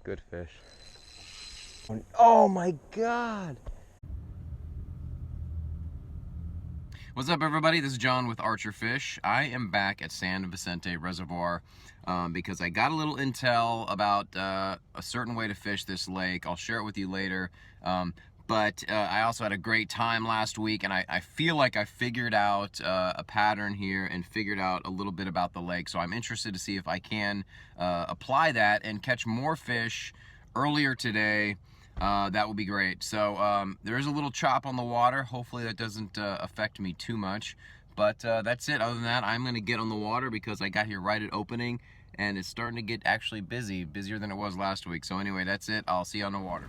Good fish. Oh my God! What's up, everybody? This is John with Archer Fish. I am back at San Vicente Reservoir because I got a little intel about a certain way to fish this lake. I'll share it with you later. But I also had a great time last week, and I feel like I figured out a pattern here and figured out a little bit about the lake. So I'm interested to see if I can apply that and catch more fish earlier today. That would be great. So there is a little chop on the water. Hopefully that doesn't affect me too much. But that's it. Other than that, I'm going to get on the water because I got here right at opening, and it's starting to get actually busy, busier than it was last week. So anyway, that's it. I'll see you on the water.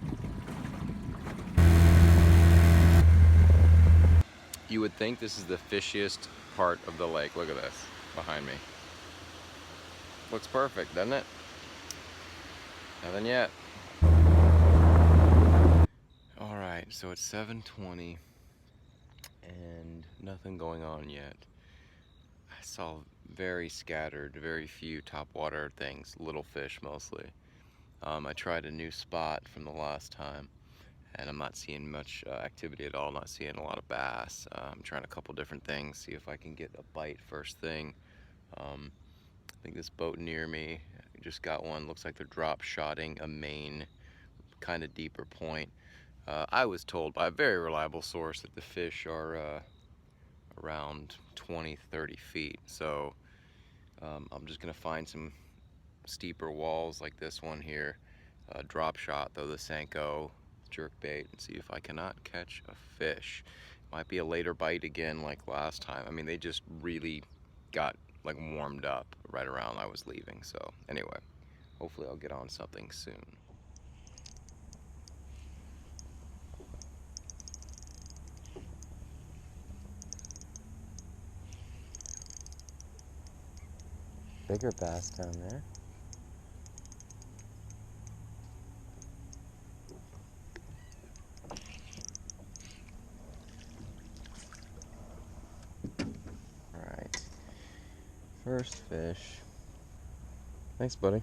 You would think this is the fishiest part of the lake. Look at this behind me. Looks perfect, doesn't it? Nothing yet. Alright, so it's 7:20 and nothing going on yet. I saw very scattered, very few topwater things, little fish mostly. I tried a new spot from the last time, and I'm not seeing much activity at all. I'm not seeing a lot of bass. I'm trying a couple different things, see if I can get a bite first thing. I think this boat near me just got one. Looks like they're drop shotting a main, kind of deeper point. I was told by a very reliable source that the fish are around 20-30 feet. So I'm just gonna find some steeper walls like this one here, drop shot, throw the Senko, jerk bait, and see if I cannot catch a fish. Might be a later bite again like last time. I mean, they just really got like warmed up right around I was leaving. So anyway, hopefully I'll get on something soon. Bigger bass down there. Alright. First fish. Thanks, buddy.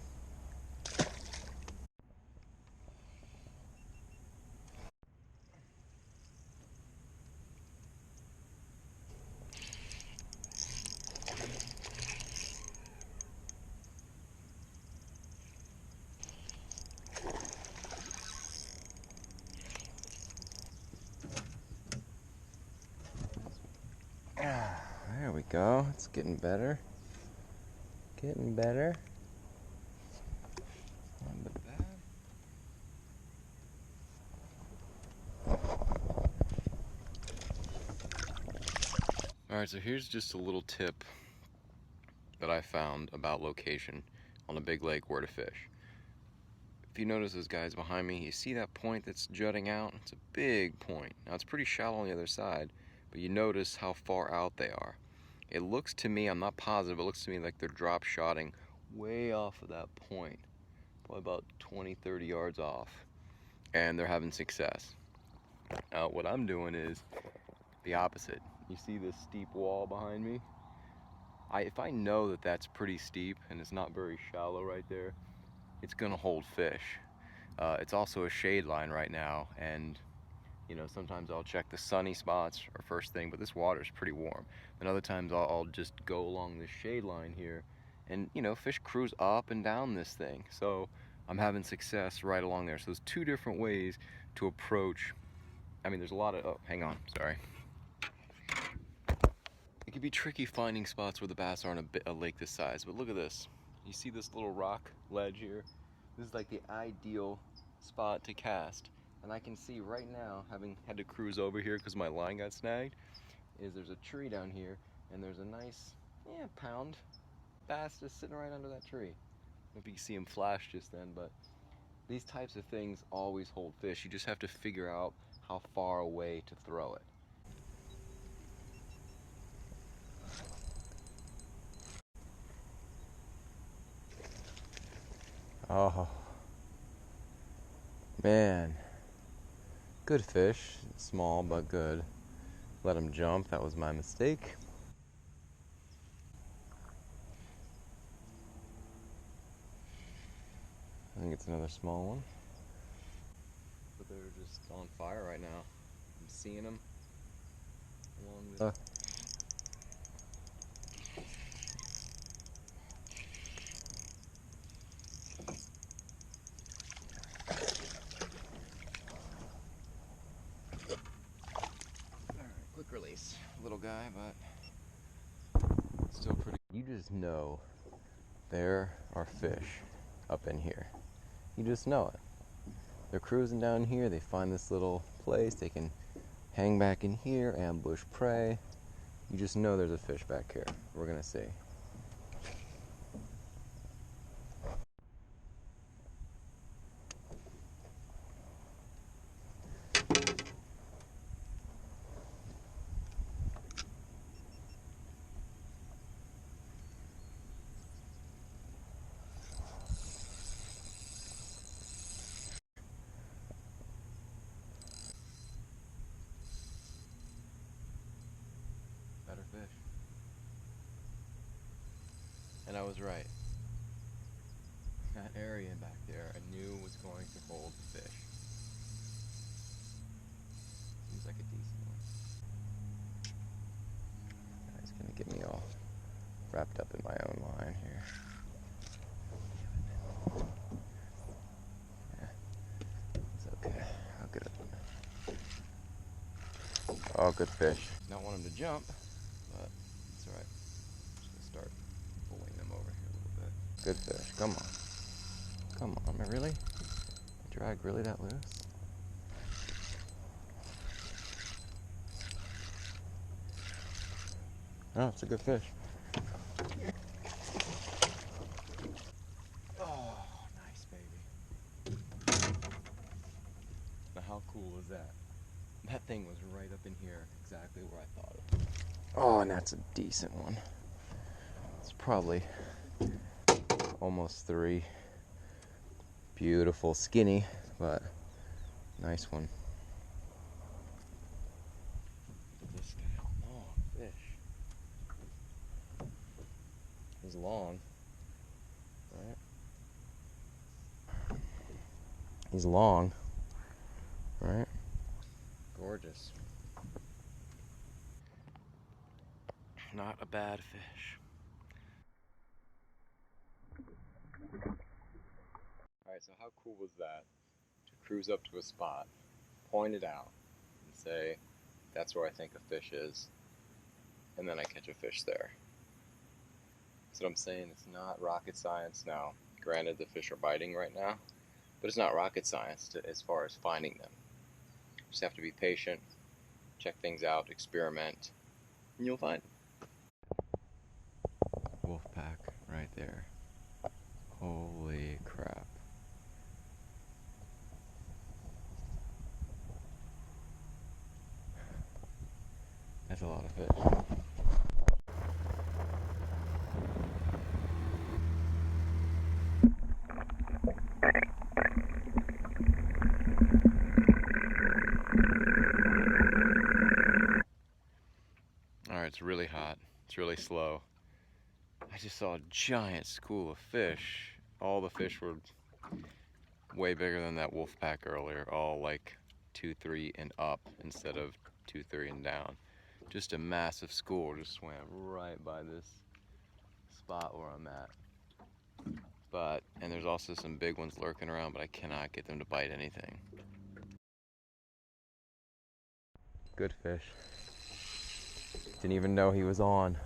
There we go. It's getting better. Getting better. Not bad. Alright, so here's just a little tip that I found about location on a big lake where to fish. If you notice those guys behind me, you see that point that's jutting out? It's a big point. Now it's pretty shallow on the other side, but you notice how far out they are. It looks to me, I'm not positive, it looks to me like they're drop shotting way off of that point. Probably about 20-30 yards off. And they're having success. Now what I'm doing is the opposite. You see this steep wall behind me? If I know that that's pretty steep and it's not very shallow right there, it's gonna hold fish. It's also a shade line right now, and you know, sometimes I'll check the sunny spots or first thing, but this water is pretty warm. And other times I'll just go along the shade line here, and you know, fish cruise up and down this thing. So I'm having success right along there. So there's two different ways to approach. I mean, there's a lot of, oh, hang on, sorry. It can be tricky finding spots where the bass aren't a lake this size, but look at this. You see this little rock ledge here? This is like the ideal spot to cast. And I can see right now, having had to cruise over here because my line got snagged, is there's a tree down here, and there's a nice, pound bass just sitting right under that tree. I don't know if you can see him flash just then, but these types of things always hold fish. You just have to figure out how far away to throw it. Oh, man. Good fish. Small, but good. Let him jump. That was my mistake. think it's another small one. But they're just on fire right now. I'm seeing them along the... Alright, quick release. Little guy, but still pretty... You just know there are fish up in here. You just know it. They're cruising down here, they find this little place, they can hang back in here, ambush prey. You just know there's a fish back here. We're gonna see. Better fish. And I was right. That area back there I knew was going to hold fish. Seems like a decent one. He's gonna get me all wrapped up in my own line here. Yeah, it's okay. I'll get it. Oh, good fish. Don't want him to jump, but it's alright. Just gonna start pulling them over here a little bit. Good fish. Come on. Come on, really? Drag really that loose? Oh, it's a good fish. Oh, nice baby. Now how cool is that? That thing was right up in here, exactly where I thought it was. Oh, and that's a decent one. It's probably almost 3. Beautiful, skinny, but nice one. This guy, long fish. He's long, right? He's long, right? Gorgeous. Not a bad fish. Alright, so how cool was that? To cruise up to a spot, point it out, and say, that's where I think a fish is, and then I catch a fish there. That's what I'm saying, it's not rocket science now. Granted, the fish are biting right now, but it's not rocket science as far as finding them. You just have to be patient, check things out, experiment, and you'll find them. Wolf pack right there. Holy crap. That's a lot of fish. Alright, it's really hot. It's really slow. I just saw a giant school of fish. All the fish were way bigger than that wolf pack earlier. All like 2, 3 and up instead of 2, 3 and down. Just a massive school just swam right by this spot where I'm at. And there's also some big ones lurking around, but I cannot get them to bite anything. Good fish. Didn't even know he was on.